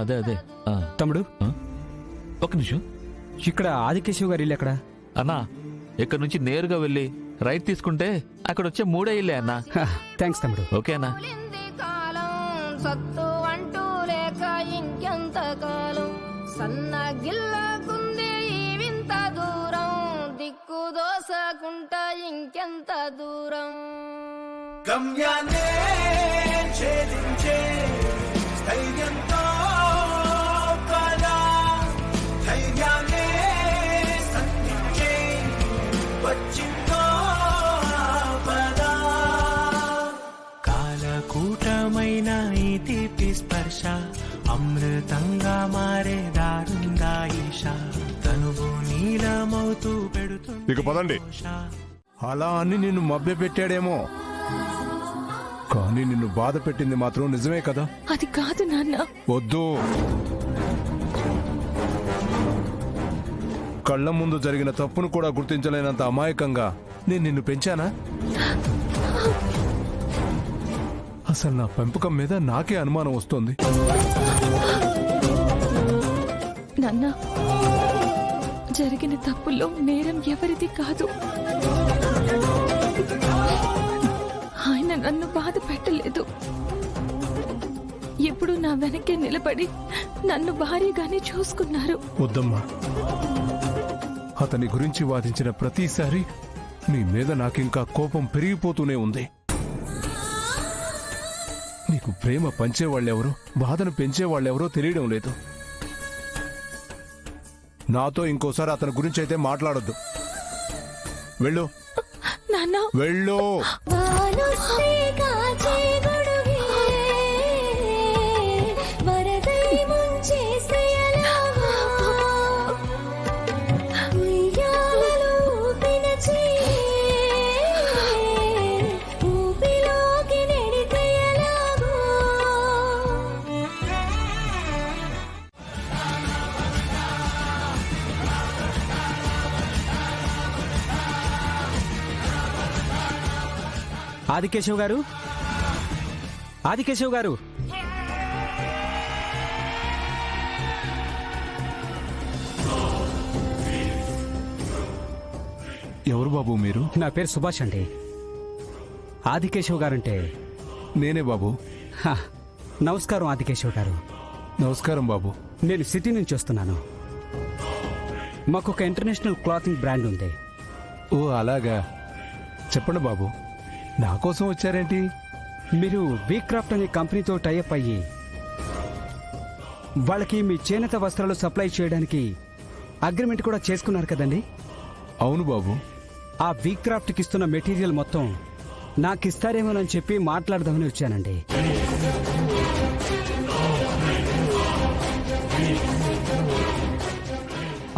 అదే అదే తమ్ముడు ఒక నిమిషం. ఇక్కడ ఆదికేశవ్ గారి ఇల్లు ఎక్కడ? అన్నా ఇక్కడ నుంచి నేరుగా వెళ్ళి రైట్ తీసుకుంటే అక్కడ వచ్చే 3 ఇల్లే అన్నా. థ్యాంక్స్ తమ్ముడు. ఓకే అన్నా. సత్తు అంటూ లేక ఇంకెంత కాలం సన్నగిల్లకుంది వింత దూరం దిక్కు దోసకుంటా ఇంకెంత దూరం గమ్యాన్నే ఛేదించే స్థైర్యంతో పదా ధైర్యాన్నే సంధించే వచ్చిందో పదా కాలకూటమైన ఈ తీపి స్పర్శ అమృతంగా మారే దారుందా ఈశా తనువు నీలమవుతూ పెడుతుంది. ఇక పదండి. అలా అని నిన్ను మభ్య పెట్టాడేమో, కానీ నిన్ను బాధ పెట్టింది మాత్రం నిజమే కదా? అది కాదు నాన్న. వద్దు. కళ్ళ ముందు జరిగిన తప్పును కూడా గుర్తించలేనంత అమాయకంగా నేను నిన్ను పెంచానా? అసలు నా పెంపకం మీద నాకే అనుమానం వస్తుంది. నాన్న, జరిగిన తప్పుల్లో నేరం ఎవరిది కాదు. ఆయన నన్ను బాధ పెట్టలేదు. ఎప్పుడు నా వెనకే నిలబడి నన్ను భారీగానే చూసుకున్నారు. వద్దమ్మా, అతని గురించి వాదించిన ప్రతిసారి నీ మీద నాకింకా కోపం పెరిగిపోతూనే ఉంది. నీకు ప్రేమ పంచేవాళ్ళెవరో, బాధను పెంచేవాళ్ళెవరో తెలియడం లేదు. నాతో ఇంకోసారి అతని గురించి అయితే మాట్లాడొద్దు. వెళ్ళు నాన్న, వెళ్ళు. ఆదికేశవ్ గారు, ఆదికేశవ్ గారు. ఎవరు బాబు మీరు? నా పేరు సుభాష్ అండి. ఆదికేశవ్ గారంటే నేనే బాబు. నమస్కారం ఆదికేశవ్ గారు. నమస్కారం బాబు. నేను సిటీ నుంచి వస్తున్నాను. మాకొక ఇంటర్నేషనల్ క్లాతింగ్ బ్రాండ్ ఉంది. ఓ అలాగా, చెప్పండి బాబు. నా కోసం వచ్చారేంటి? మీరు వీక్రాఫ్ట్ అనే కంపెనీతో టైఅప్ అయ్యి వాళ్ళకి మీ చేనేత వస్త్రాలు సప్లై చేయడానికి అగ్రిమెంట్ కూడా చేసుకున్నారు కదండి? అవును బాబు. ఆ వీక్రాఫ్ట్కి ఇస్తున్న మెటీరియల్ మొత్తం నాకు ఇస్తారేమోనని చెప్పి మాట్లాడదామని వచ్చానండి.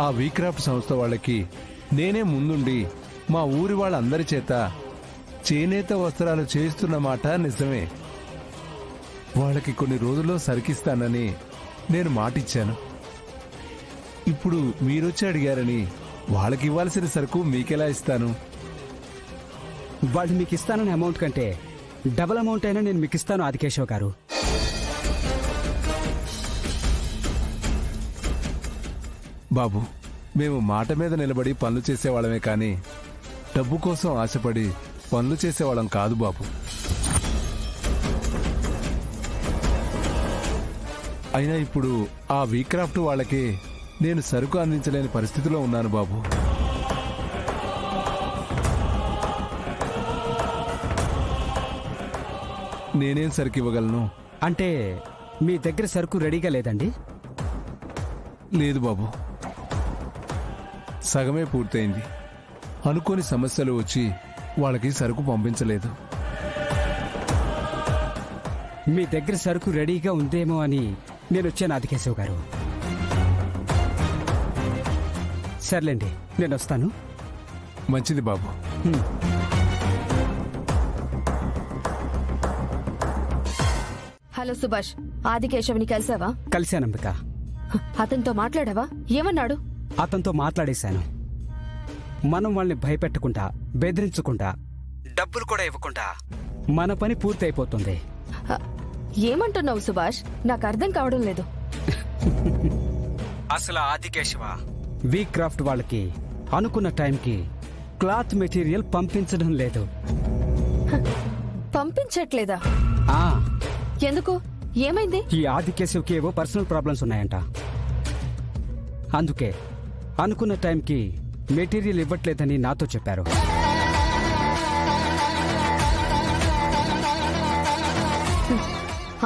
ఆ వీక్రాఫ్ట్ సంస్థ వాళ్ళకి నేనే ముందుండి మా ఊరి వాళ్ళందరి చేత చేనేత వస్త్రాలు చేస్తున్న మాట నిజమే. వాళ్ళకి కొన్ని రోజుల్లో సరికిస్తానని నేను మాటిచ్చాను. ఇప్పుడు మీరొచ్చి అడిగారని వాళ్ళకి ఇవ్వాల్సిన సరుకు మీకెలా ఇస్తాను? వాళ్ళు మీకు ఇస్తానని అమౌంట్ కంటే డబుల్ అమౌంట్ అయినా నేను మీకు ఇస్తాను ఆదికేశవ్ గారు. బాబు, మేము మాట మీద నిలబడి పనులు చేసేవాళ్ళమే కానీ డబ్బు కోసం ఆశపడి పనులు చేసేవాళ్ళం కాదు బాబు. అయినా ఇప్పుడు ఆ వీక్రాఫ్ట్ వాళ్ళకి నేను సరుకు అందించలేని పరిస్థితిలో ఉన్నాను బాబు. నేనేం సరుకు ఇవ్వగలను? అంటే మీ దగ్గర సరుకు రెడీగా లేదండి? లేదు బాబు, సగమే పూర్తయింది. అనుకోని సమస్యలు వచ్చి వాళ్ళకి సరుకు పంపించలేదు. మీ దగ్గర సరుకు రెడీగా ఉందేమో అని నేను వచ్చాను ఆదికేశవ్ గారు. సర్లేండి, నేను వస్తాను. మంచిది బాబు. హలో సుభాష్, ఆదికేశవ్ని కలిసావా? కలిశానంబిక. అతనితో మాట్లాడావా? ఏమన్నాడు? అతనితో మాట్లాడేశాను. మనం వాళ్ళని భయపెట్టకుండా బెదిరించకుండా డబ్బులు కూడా ఇవ్వకుండా మన పని పూర్తయిపోతుంది. హ, ఏమంటున్నావు సుభాష్? నాకు అర్థం కావడం లేదు. అసలు ఆదికేశవ వీ క్రాఫ్ట్ వాళ్ళకి అనుకున్న టైంకి క్లాత్ మెటీరియల్ పంపించడం లేదు. పంపించట్లేదా? ఆ ఎందుకు? ఏమైంది? ఈ ఆదికేశవ్కి ఏవో పర్సనల్ ప్రాబ్లమ్స్ ఉన్నాయంట. అందుకే అనుకున్న టైంకి మెటీరియల్ ఇవ్వట్లేదని నాతో చెప్పారు.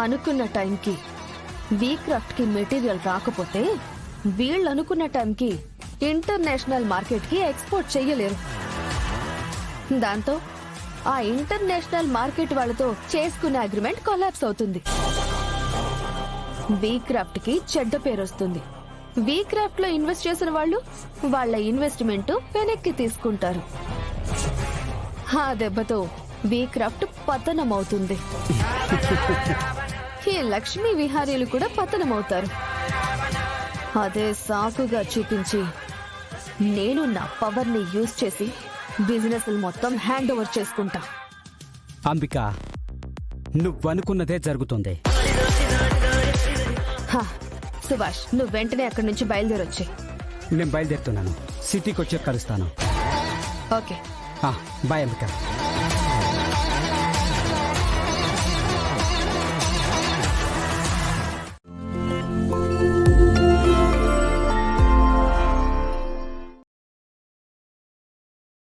అనుకున్న టైంకి వీక్రాఫ్ట్ కి మెటీరియల్ రాకపోతే వీళ్ళు అనుకున్న టైంకి ఇంటర్నేషనల్ మార్కెట్ కి ఎక్స్పోర్ట్ చెయ్యలేరు. దాంతో ఆ ఇంటర్నేషనల్ మార్కెట్ వాళ్ళతో చేసుకున్న అగ్రిమెంట్ కొలాప్స్ అవుతుంది. వీక్రాఫ్ట్ కి చెడ్డ పేరు వస్తుంది. వీక్రాఫ్ట్ లో ఇన్వెస్ట్ చేసిన వాళ్ళు వాళ్ళ ఇన్వెస్ట్మెంట్ వెనక్కి తీసుకుంటారు. ఆ దెబ్బతో వీక్రాఫ్ట్ పతనం అవుతుంది. ఈ లక్ష్మీ విహారీలు కూడా పతనమవుతారు. అదే సాకుగా చూపించి నేను నా పవర్ ని యూజ్ చేసి బిజినెస్ మొత్తం హ్యాండ్ ఓవర్ చేసుకుంటా. అంబిక, నువ్వనుకున్నదే జరుగుతుంది. హా, సుభాష్, నువ్వు వెంటనే అక్కడి నుంచి బయలుదేరొచ్చి. నేను బయలుదేరుతున్నాను. సిటీకి వచ్చి కలుస్తాను. ఓకే. బాయ్ అంబిక.